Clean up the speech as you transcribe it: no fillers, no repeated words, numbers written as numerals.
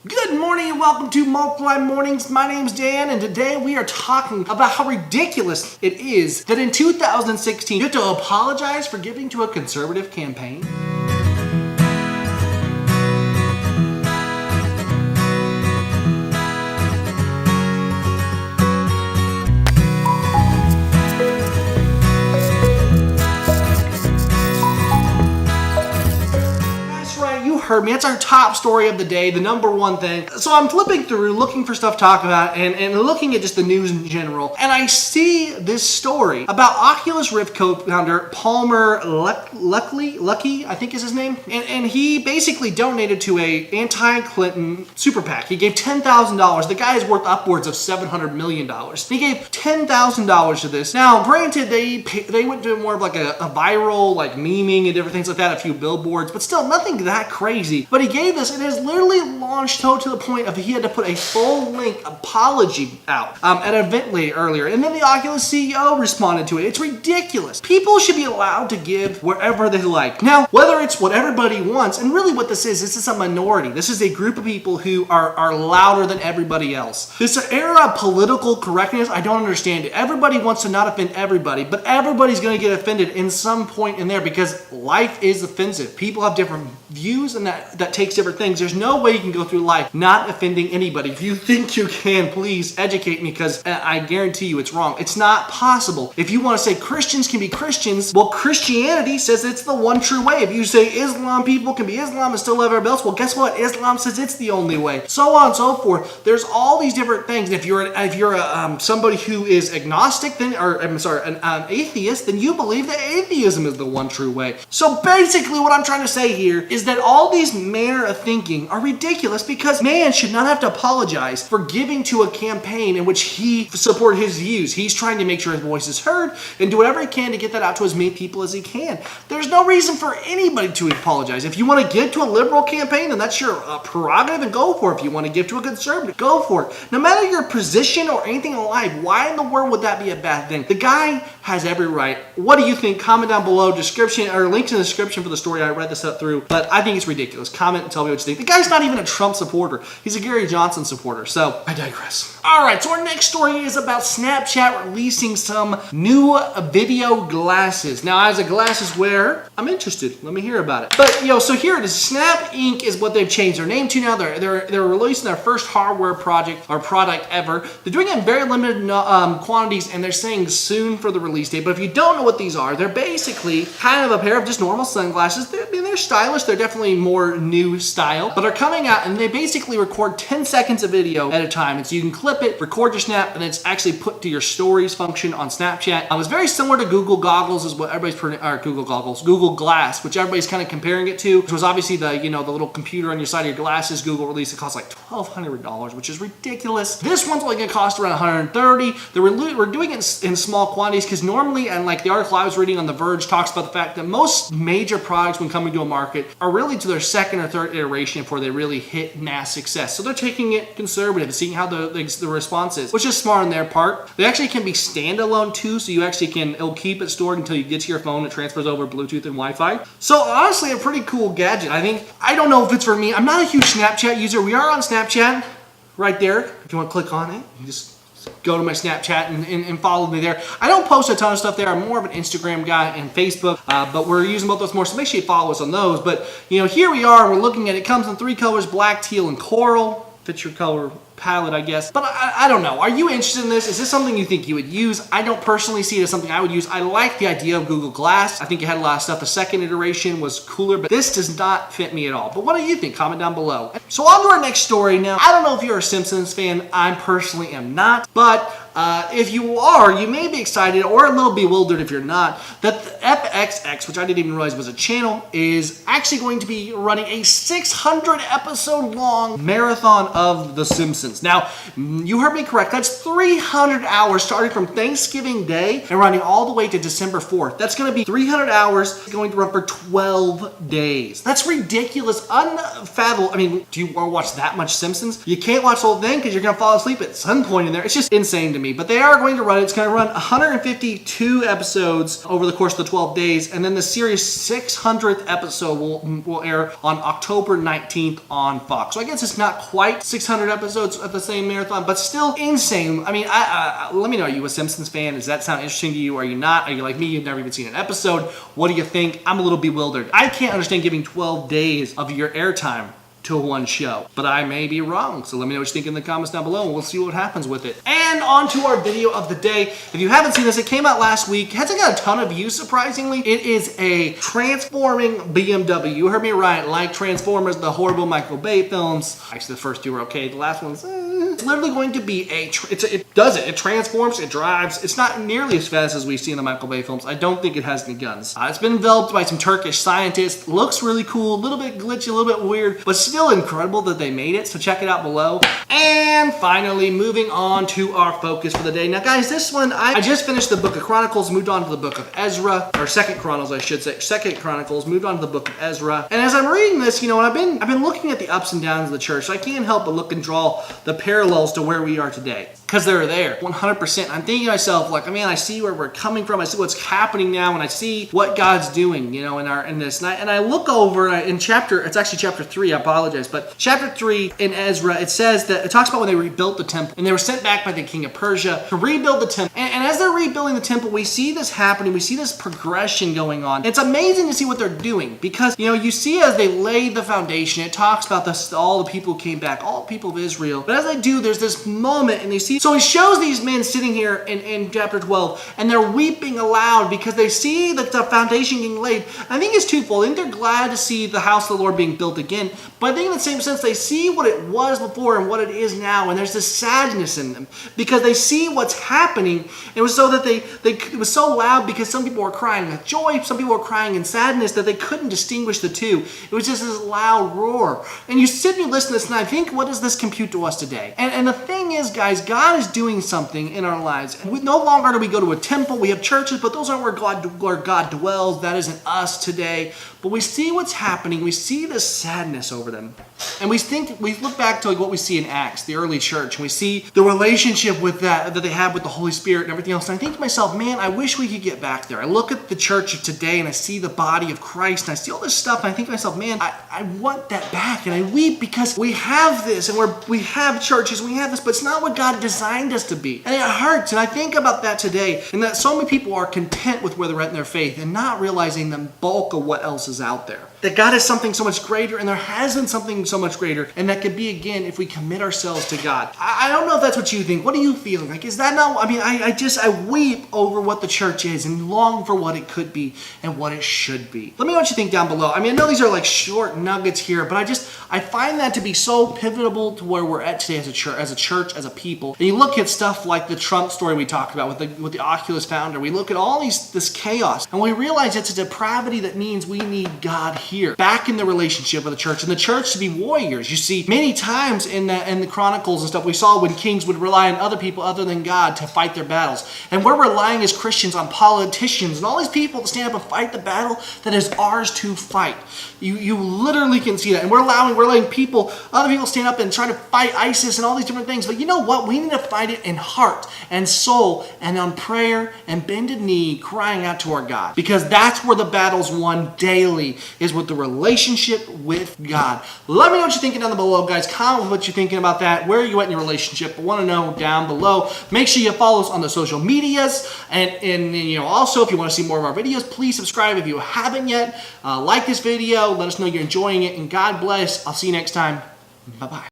Good morning and welcome to Multiply Mornings. My name's Dan and today we are talking about how ridiculous it is that in 2016 you have to apologize for giving to a conservative campaign. Heard me. It's our top story of the day, the number one thing. So I'm flipping through, looking for stuff to talk about, and looking at just the news in general. And I see this story about Oculus Rift co-founder Palmer Luckey, I think is his name. And he basically donated to a anti-Clinton super PAC. He gave $10,000. The guy is worth upwards of $700 million. He gave $10,000 to this. Now, granted, they went to more of like a viral, like memeing and different things like that, a few billboards, but still nothing that crazy. But he gave this, and it has literally launched to the point of he had to put a full-length apology out at an event earlier. And then the Oculus CEO responded to it. It's ridiculous. People should be allowed to give wherever they like. Now, whether it's what everybody wants, and really what this is a minority. This is a group of people who are louder than everybody else. This era of political correctness, I don't understand it. Everybody wants to not offend everybody, but everybody's going to get offended in some point in there because life is offensive. People have different views, and that takes different things. There's no way you can go through life not offending anybody. If you think you can, please educate me, because I guarantee you it's wrong. It's not possible. If you want to say Christians can be Christians, well, Christianity says it's the one true way. If you say Islam people can be Islam and still live our belts, well, guess what? Islam says it's the only way. So on and so forth. There's all these different things. And if you're somebody who is agnostic, then an atheist, then you believe that atheism is the one true way. So basically, what I'm trying to say here is that all these manner of thinking are ridiculous, because man should not have to apologize for giving to a campaign in which he supported his views. He's trying to make sure his voice is heard and do whatever he can to get that out to as many people as he can. There's no reason for anybody to apologize. If you want to give to a liberal campaign, then that's your prerogative, and go for it. If you want to give to a conservative, go for it. No matter your position or anything in life, why in the world would that be a bad thing? The guy has every right. What do you think? Comment down below, description or links in the description for the story. I read this up through, but I think it's ridiculous. Comment and tell me what you think. The guy's not even a Trump supporter. He's a Gary Johnson supporter. So I digress. All right, so our next story is about Snapchat releasing some new video glasses. Now, as a glasses wearer, I'm interested. Let me hear about it. But so here it is. Snap Inc. is what they've changed their name to now. They're releasing their first hardware product ever. They're doing it in very limited quantities, and they're saying soon for the release date. But if you don't know what these are, they're basically kind of a pair of just normal sunglasses. They're stylish. They're definitely more new style, but they're coming out and they basically record 10 seconds of video at a time. And so you can clip it, record your snap, and it's actually put to your stories function on Snapchat. It's very similar to Google Goggles, is what everybody's Google Glass, which everybody's kind of comparing it to, which was obviously the little computer on your side of your glasses. Google released, it costs like $1,200, which is ridiculous. This one's only going to cost around $130. We're doing it in small quantities because normally, and like the article I was reading on The Verge talks about the fact that most major products when coming to a market are really to their second or third iteration before they really hit mass success. So they're taking it conservative and seeing how the response is, which is smart on their part. They actually can be standalone too, so you actually it'll keep it stored until you get to your phone. It transfers over Bluetooth and Wi-Fi. So honestly, a pretty cool gadget. I don't know if it's for me. I'm not a huge Snapchat user. We are on Snapchat right there. If you want to click on it, you just go to my Snapchat and follow me there. I don't post a ton of stuff there. I'm more of an Instagram guy and Facebook, but we're using both those more, so make sure you follow us on those. But here we are. We're looking at it. It comes in 3 colors: black, teal, and coral. Fits your color palette, I guess. But I don't know. Are you interested in this? Is this something you think you would use? I don't personally see it as something I would use. I like the idea of Google Glass. I think it had a lot of stuff. The second iteration was cooler, but this does not fit me at all. But what do you think? Comment down below. So on to our next story now. I don't know if you're a Simpsons fan. I personally am not, but if you are, you may be excited or a little bewildered if you're not, that the FXX, which I didn't even realize was a channel, is actually going to be running a 600 episode long marathon of The Simpsons. Now, you heard me correct. That's 300 hours starting from Thanksgiving Day and running all the way to December 4th. That's going to be 300 hours going to run for 12 days. That's ridiculous, unfathomable. I mean, do you want to watch that much Simpsons? You can't watch the whole thing because you're going to fall asleep at some point in there. It's just insane to me. But they are going to run, it's going to run 152 episodes over the course of the 12 days, and then the series' 600th episode will air on October 19th on Fox. So I guess it's not quite 600 episodes at the same marathon, but still insane. I mean, let me know, are you a Simpsons fan? Does that sound interesting to you? Are you not? Are you like me? You've never even seen an episode. What do you think? I'm a little bewildered. I can't understand giving 12 days of your airtime to one show, but I may be wrong. So let me know what you think in the comments down below, and we'll see what happens with it. And on to our video of the day. If you haven't seen this, it came out last week. It hasn't got a ton of views, surprisingly. It is a transforming BMW. You heard me right, like Transformers, the horrible Michael Bay films. Actually, the first two were okay. The last one's it's literally going to be it transforms, it drives. It's not nearly as fast as we see in the Michael Bay films. I don't think it has any guns. It's been developed by some Turkish scientists. Looks really cool, a little bit glitchy, a little bit weird, but still incredible that they made it. So check it out below. And finally, moving on to our focus for the day. Now guys, this one, I just finished the book of Chronicles, moved on to the book of Ezra, or Second Chronicles, I should say. Second Chronicles, moved on to the book of Ezra. And as I'm reading this, you know, I've been looking at the ups and downs of the church. So I can't help but look and draw the parallels to where we are today, because they're there 100%. I'm thinking to myself, like, man, I see where we're coming from. I see what's happening now, and I see what God's doing, you know, in this. And I look over in it's actually chapter 3. I apologize, but chapter 3 in Ezra, it says that it talks about when they rebuilt the temple, and they were sent back by the king of Persia to rebuild the temple. And as they're rebuilding the temple, we see this happening. We see this progression going on. It's amazing to see what they're doing, because, you know, you see as they laid the foundation, it talks about all the people who came back, all the people of Israel. But as they do, there's this moment, and you see, so he shows these men sitting here in chapter 12, and they're weeping aloud because they see that the foundation getting laid. I think it's twofold. I think they're glad to see the house of the Lord being built again, but I think in the same sense, they see what it was before and what it is now, and there's this sadness in them because they see what's happening. It was so that it was so loud because some people were crying with joy, some people were crying in sadness, that they couldn't distinguish the two. It was just this loud roar. And you sit and you listen to this, and I think, what does this compute to us today? And the thing is, guys, God is doing something in our lives. No longer do we go to a temple. We have churches, but those aren't where God dwells. That isn't us today. But we see what's happening. We see this sadness over them. And we look back to like what we see in Acts, the early church, and we see the relationship with that they have with the Holy Spirit and everything else. And I think to myself, man, I wish we could get back there. I look at the church of today and I see the body of Christ and I see all this stuff, and I think to myself, man, I want that back. And I weep because we have this, and we have churches, we have this, but it's not what God designed us to be. And it hurts. And I think about that today, and that so many people are content with where they're at in their faith and not realizing the bulk of what else is out there. That God has something so much greater, and there has been something so much greater, and that could be, again, if we commit ourselves to God. I don't know if that's what you think. What do you feel? Like, is that not, I mean, I weep over what the church is and long for what it could be and what it should be. Let me know what you think down below. I mean, I know these are like short nuggets here, but I find that to be so pivotal to where we're at today as a church, as a people. And you look at stuff like the Trump story we talked about with the Oculus founder. We look at all this chaos, and we realize it's a depravity that means we need God here, back in the relationship with the church, and the church to be warriors. You see, many times in the Chronicles and stuff, we saw when kings would rely on other people other than God to fight their battles. And we're relying as Christians on politicians and all these people to stand up and fight the battle that is ours to fight. You literally can see that. And we're letting other people stand up and try to fight ISIS and all these different things. But you know what? We need to fight it in heart and soul and on prayer and bended knee, crying out to our God. Because that's where the battle's won daily, is with the relationship with God. Let me know what you're thinking down below, guys. Comment what you're thinking about that. Where are you at in your relationship? I want to know down below. Make sure you follow us on the social medias. And you know, also, if you want to see more of our videos, please subscribe if you haven't yet. Like this video. Let us know you're enjoying it. And God bless. I'll see you next time. Bye-bye.